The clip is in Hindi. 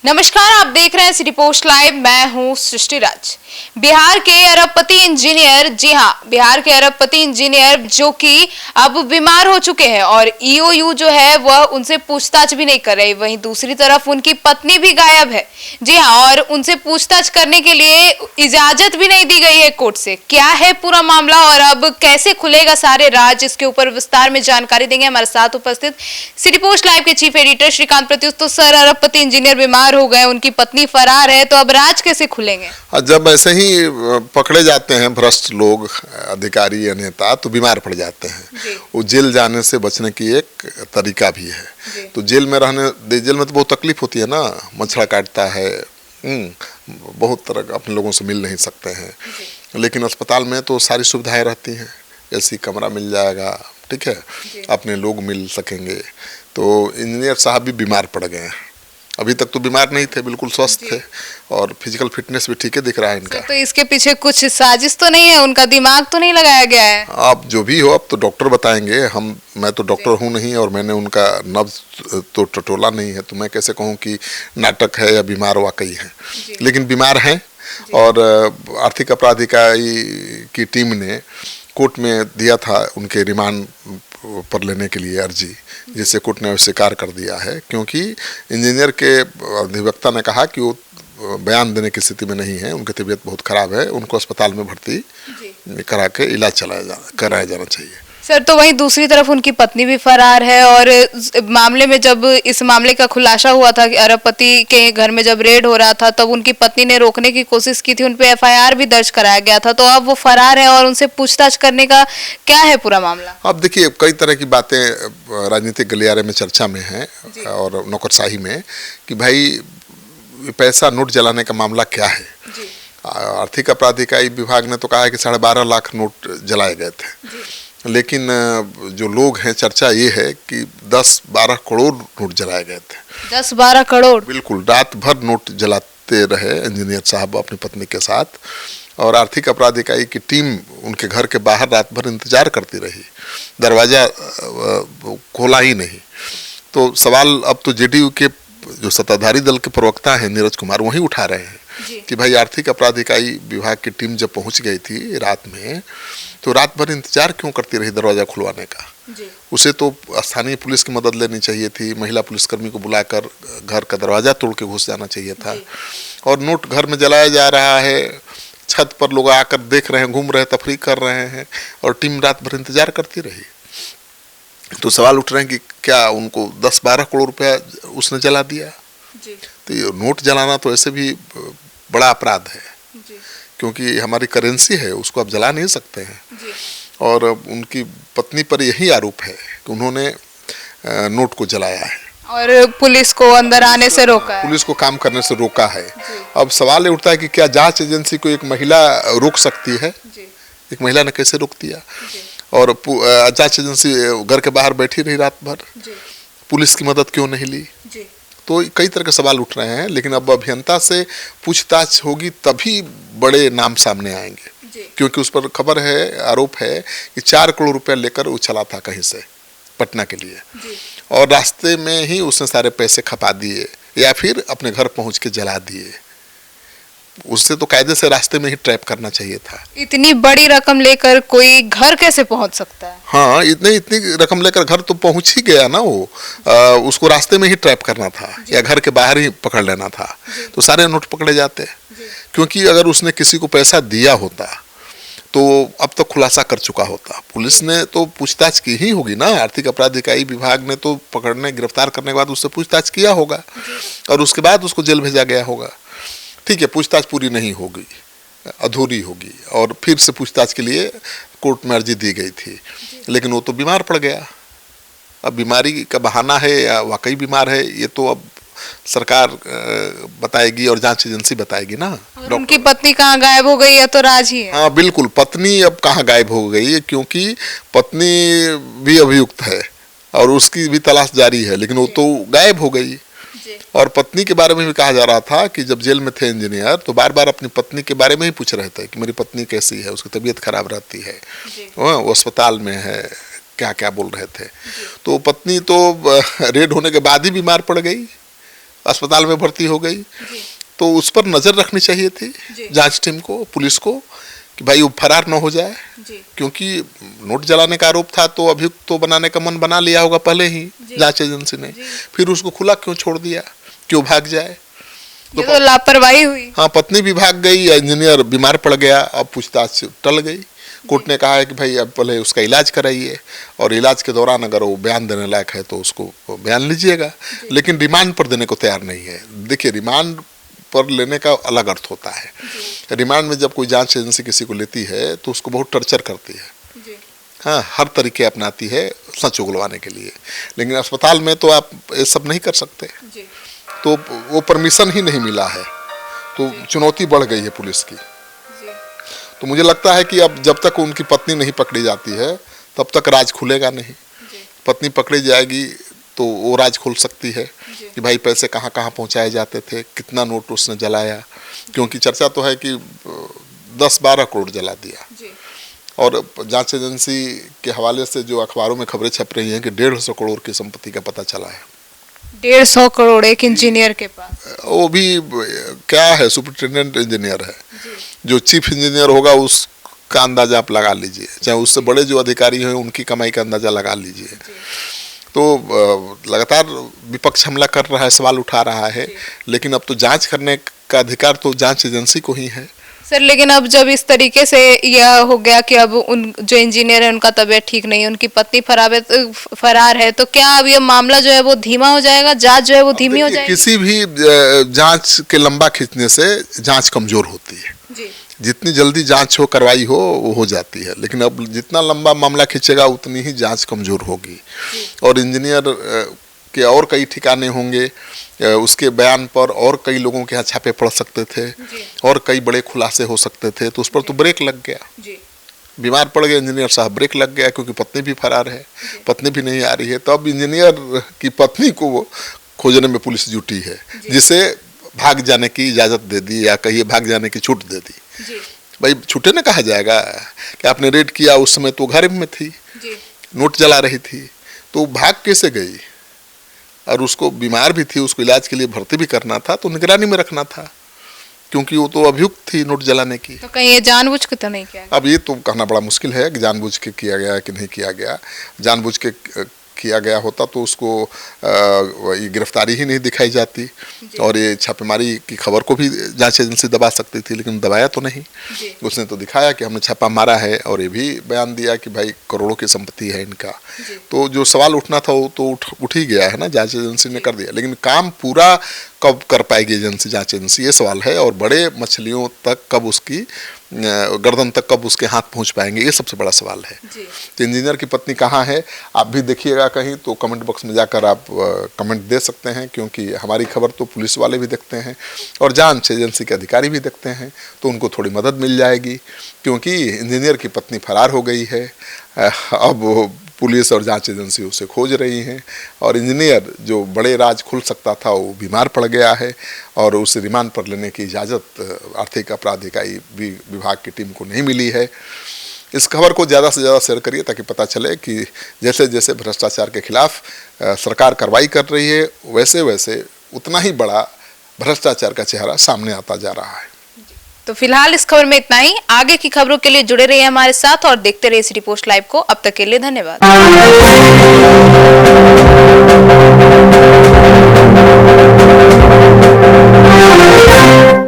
नमस्कार, आप देख रहे हैं सिटी पोस्ट लाइव। मैं हूं सृष्टि राज। बिहार के अरबपति इंजीनियर, जी हां, बिहार के अरबपति इंजीनियर जो कि अब बीमार हो चुके हैं और ईओयू जो है वह उनसे पूछताछ भी नहीं कर रही। वहीं दूसरी तरफ उनकी पत्नी भी गायब है। जी हां, और उनसे पूछताछ करने के लिए इजाजत भी नहीं दी गई है कोर्ट से। क्या है पूरा मामला और अब कैसे खुलेगा सारे राज, इसके ऊपर विस्तार में जानकारी देंगे हमारे साथ उपस्थित सिटी पोस्ट लाइव के चीफ एडिटर श्रीकांत प्रत्युष। तो सर, अरबपति इंजीनियर बीमार हो गए, उनकी पत्नी फरार है, तो अब राज कैसे खुलेंगे? जब ऐसे ही पकड़े जाते हैं भ्रष्ट लोग, अधिकारी या नेता, तो बीमार पड़ जाते हैं। वो जेल जाने से बचने की एक तरीका भी है। तो जेल में जेल में तो बहुत तकलीफ होती है ना, मच्छर काटता है, बहुत तरह अपने लोगों से मिल नहीं सकते हैं। लेकिन अस्पताल में तो सारी सुविधाएं रहती हैं, ऐसी कमरा मिल जाएगा, ठीक है, अपने लोग मिल सकेंगे। तो इंजीनियर साहब भी बीमार पड़ गए हैं। अभी तक तो बीमार नहीं थे, बिल्कुल स्वस्थ थे और फिजिकल फिटनेस भी ठीक है दिख रहा है इनका। तो इसके पीछे कुछ साजिश तो नहीं है? उनका दिमाग तो नहीं लगाया गया है? आप जो भी हो, अब तो डॉक्टर बताएंगे। मैं तो डॉक्टर हूँ नहीं और मैंने उनका नब्ज तो टटोला नहीं है, तो मैं कैसे कहूँ कि नाटक है या बीमार वाकई है। लेकिन बीमार हैं। और आर्थिक अपराध इकाई की टीम ने कोर्ट में दिया था उनके रिमांड पर लेने के लिए अर्जी, जिसे कोर्ट ने स्वीकार कर दिया है, क्योंकि इंजीनियर के अधिवक्ता ने कहा कि वो बयान देने की स्थिति में नहीं है, उनकी तबीयत बहुत खराब है, उनको अस्पताल में भर्ती करा के इलाज कराया जाना चाहिए। सर, तो वहीं दूसरी तरफ उनकी पत्नी भी फरार है और मामले में जब इस मामले का खुलासा हुआ था कि अरबपति के घर में जब रेड हो रहा था, तब उनकी पत्नी ने रोकने की कोशिश की थी, उन पे एफआईआर भी दर्ज कराया गया था। तो अब वो फरार है और उनसे पूछताछ करने का क्या है पूरा मामला? अब देखिए, कई तरह की बातें राजनीतिक गलियारे में चर्चा में है और नौकरशाही में कि भाई पैसा नोट जलाने का मामला क्या है। आर्थिक अपराध इकाई विभाग ने तो कहा है कि 12.5 लाख नोट जलाए गए थे, लेकिन जो लोग हैं, चर्चा ये है कि 10-12 करोड़ नोट जलाए गए थे। 10-12 करोड़? बिल्कुल, रात भर नोट जलाते रहे इंजीनियर साहब अपनी पत्नी के साथ, और आर्थिक अपराध इकाई की टीम उनके घर के बाहर रात भर इंतजार करती रही, दरवाजा खोला ही नहीं। तो सवाल अब तो जेडीयू के जो सत्ताधारी दल के प्रवक्ता हैं नीरज कुमार, वही उठा रहे हैं कि भाई आर्थिक अपराध इकाई विभाग की टीम जब पहुंच गई थी रात में, तो रात भर इंतजार क्यों करती रही दरवाजा खुलवाने का? उसे तो स्थानीय पुलिस की मदद लेनी चाहिए थी, महिला पुलिसकर्मी को बुलाकर घर का दरवाजा तोड़ के घुस जाना चाहिए था। और नोट घर में जलाया जा रहा है, छत पर लोग आकर देख रहे हैं, घूम रहे हैं, तफरीक कर रहे हैं, और टीम रात भर इंतजार करती रही। तो सवाल उठ रहे हैं कि क्या उनको 10-12 करोड़ रुपया उसने जला दिया? तो ये नोट जलाना तो ऐसे भी बड़ा अपराध है, क्योंकि हमारी करेंसी है, उसको आप जला नहीं सकते हैं। और उनकी पत्नी पर यही आरोप है कि उन्होंने नोट को जलाया है और पुलिस को अंदर आने से रोका है, पुलिस को काम करने से रोका है। अब सवाल ये उठता है कि क्या जांच एजेंसी को एक महिला रोक सकती है? एक महिला ने कैसे रोक दिया? और जांच एजेंसी घर के बाहर बैठी रही रात भर, पुलिस की मदद क्यों नहीं ली? तो कई तरह के सवाल उठ रहे हैं। लेकिन अब अभियंता से पूछताछ होगी तभी बड़े नाम सामने आएंगे, क्योंकि उस पर खबर है, आरोप है कि 4 करोड़ रुपया लेकर वो चला था कहीं से पटना के लिए, और रास्ते में ही उसने सारे पैसे खपा दिए या फिर अपने घर पहुंच के जला दिए। उससे तो कायदे से रास्ते में ही ट्रैप करना चाहिए था। इतनी बड़ी रकम लेकर कोई घर कैसे पहुंच सकता है? हाँ, इतनी रकम लेकर घर तो पहुंच ही गया ना वो। उसको रास्ते में ही ट्रैप करना था या घर के बाहर ही पकड़ लेना था, तो सारे नोट पकड़े जाते। क्योंकि अगर उसने किसी को पैसा दिया होता तो अब तक खुलासा कर चुका होता। पुलिस ने तो पूछताछ की ही होगी ना, आर्थिक अपराध इकाई विभाग ने तो पकड़ने, गिरफ्तार करने के बाद उससे पूछताछ किया होगा और उसके बाद उसको जेल भेजा गया होगा। ठीक है, पूछताछ पूरी नहीं होगी, अधूरी होगी, और फिर से पूछताछ के लिए कोर्ट में अर्जी दी गई थी, लेकिन वो तो बीमार पड़ गया। अब बीमारी का बहाना है या वाकई बीमार है, ये तो अब सरकार बताएगी और जांच एजेंसी बताएगी ना। उनकी पत्नी कहाँ गायब हो गई है? तो राज ही है। हाँ बिल्कुल, पत्नी अब कहाँ गायब हो गई है, क्योंकि पत्नी भी अभियुक्त है और उसकी भी तलाश जारी है, लेकिन वो तो गायब हो गई। और पत्नी के बारे में भी कहा जा रहा था कि जब जेल में थे इंजीनियर, तो बार बार अपनी पत्नी के बारे में ही पूछ रहे थे कि मेरी पत्नी कैसी है, उसकी तबीयत खराब रहती है, वो अस्पताल में है, क्या क्या बोल रहे थे। तो पत्नी तो रेड होने के बाद ही बीमार पड़ गई अस्पताल में भर्ती हो गई। तो उस पर नजर रखनी चाहिए थी जांच टीम को, पुलिस को, कि भाई वो फरार न हो जाए। क्योंकि नोट जलाने का आरोप था तो अभियुक्त तो बनाने का मन बना लिया होगा पहले ही जांच एजेंसी ने, फिर उसको खुला क्यों छोड़ दिया, क्यों भाग जाए। तो लापरवाही हुई। हाँ, पत्नी भी भाग गई, इंजीनियर बीमार पड़ गया, अब पूछताछ टल गई। कोर्ट ने कहा है कि भाई अब पहले उसका इलाज कराइए और इलाज के दौरान अगर वो बयान देने लायक है तो उसको बयान लीजिएगा, लेकिन रिमांड पर देने को तैयार नहीं है। देखिए, रिमांड पर लेने का अलग अर्थ होता है। रिमांड में जब कोई जांच एजेंसी किसी को लेती है तो उसको बहुत टर्चर करती है, हाँ, हर तरीके अपनाती है सच उगलवाने के लिए। लेकिन अस्पताल में तो आप ये सब नहीं कर सकते, तो वो परमिशन ही नहीं मिला है, तो चुनौती बढ़ गई है पुलिस की। तो मुझे लगता है कि अब जब तक उनकी पत्नी नहीं पकड़ी जाती है तब तक राज खुलेगा नहीं। पत्नी पकड़ी जाएगी तो वो राज खुल सकती है कि भाई पैसे कहाँ कहाँ पहुँचाए जाते थे, कितना नोट उसने जलाया। क्योंकि चर्चा तो है कि 10-12 करोड़ जला दिया। और जांच एजेंसी के हवाले से जो अखबारों में खबरें छप रही हैं कि 150 करोड़ की संपत्ति का पता चला है। 150 करोड़ एक इंजीनियर के पास। वो भी क्या है, सुपरिटेंडेंट इंजीनियर है। जो चीफ इंजीनियर होगा उसका अंदाजा आप लगा लीजिए, चाहे उससे बड़े जो अधिकारी हैं उनकी कमाई का अंदाजा लगा लीजिए। तो लगातार विपक्ष हमला कर रहा है, सवाल उठा रहा है, लेकिन अब तो जांच करने का अधिकार तो जांच एजेंसी को ही है। सर, लेकिन अब जब इस तरीके से यह हो गया कि अब उन जो इंजीनियर है उनका तबीयत ठीक नहीं है, उनकी पत्नी फरार है, तो क्या अब ये मामला जो है वो धीमा हो जाएगा, जांच जो है वो धीमी हो जाएगी? किसी भी जांच के लंबा खींचने से जांच कमजोर होती है। जितनी जल्दी जांच हो, कार्रवाई हो, वो हो जाती है। लेकिन अब जितना लंबा मामला खींचेगा उतनी ही जांच कमजोर होगी। और इंजीनियर के और कई ठिकाने होंगे, उसके बयान पर और कई लोगों के यहाँ छापे पड़ सकते थे और कई बड़े खुलासे हो सकते थे, तो उस पर तो ब्रेक लग गया। बीमार पड़ गए इंजीनियर साहब, ब्रेक लग गया, क्योंकि पत्नी भी फरार है, पत्नी भी नहीं आ रही है। तो अब इंजीनियर की पत्नी को खोजने में पुलिस जुटी है, जिसे भाग जाने की इजाजत दे दी, या कहिए भाग जाने की छूट दे दी। भाई छूटे न कहा जाएगा कि आपने रेड किया, उस समय तो घर में थी, नोट जला रही थी, तो भाग कैसे गई? और उसको बीमार भी थी, उसको इलाज के लिए भर्ती भी करना था, तो निगरानी में रखना था, क्योंकि वो तो अभियुक्त थी नोट जलाने की। तो कहीं ये जानबूझ के तो नहीं किया? अब ये तो कहना बड़ा मुश्किल है कि जानबूझ के किया गया कि नहीं किया गया। जानबूझ के किया गया होता तो उसको ये गिरफ्तारी ही नहीं दिखाई जाती और ये छापेमारी की खबर को भी जांच एजेंसी दबा सकती थी, लेकिन दबाया तो नहीं। उसने तो दिखाया कि हमने छापा मारा है और ये भी बयान दिया कि भाई करोड़ों की संपत्ति है इनका। तो जो सवाल उठना था वो तो उठ ही गया है ना, जांच एजेंसी ने कर दिया। लेकिन काम पूरा कब कर पाएगी एजेंसी, जांच एजेंसी, ये सवाल है। और बड़े मछलियों तक कब उसकी गर्दन तक कब उसके हाथ पहुंच पाएंगे, ये सबसे बड़ा सवाल है। तो इंजीनियर की पत्नी कहाँ है, आप भी देखिएगा कहीं तो कमेंट बॉक्स में जाकर आप कमेंट दे सकते हैं, क्योंकि हमारी खबर तो पुलिस वाले भी देखते हैं और जांच एजेंसी के अधिकारी भी देखते हैं, तो उनको थोड़ी मदद मिल जाएगी। क्योंकि इंजीनियर की पत्नी फरार हो गई है, अब पुलिस और जांच एजेंसी उसे खोज रही हैं, और इंजीनियर जो बड़े राज खुल सकता था वो बीमार पड़ गया है और उसे रिमांड पर लेने की इजाज़त आर्थिक अपराध इकाई विभाग की टीम को नहीं मिली है। इस खबर को ज़्यादा से ज़्यादा शेयर करिए ताकि पता चले कि जैसे जैसे भ्रष्टाचार के खिलाफ सरकार कार्रवाई कर रही है, वैसे वैसे उतना ही बड़ा भ्रष्टाचार का चेहरा सामने आता जा रहा है। तो फिलहाल इस खबर में इतना ही। आगे की खबरों के लिए जुड़े रहिए हमारे साथ और देखते रहिए सिटी पोस्ट लाइव को। अब तक के लिए धन्यवाद।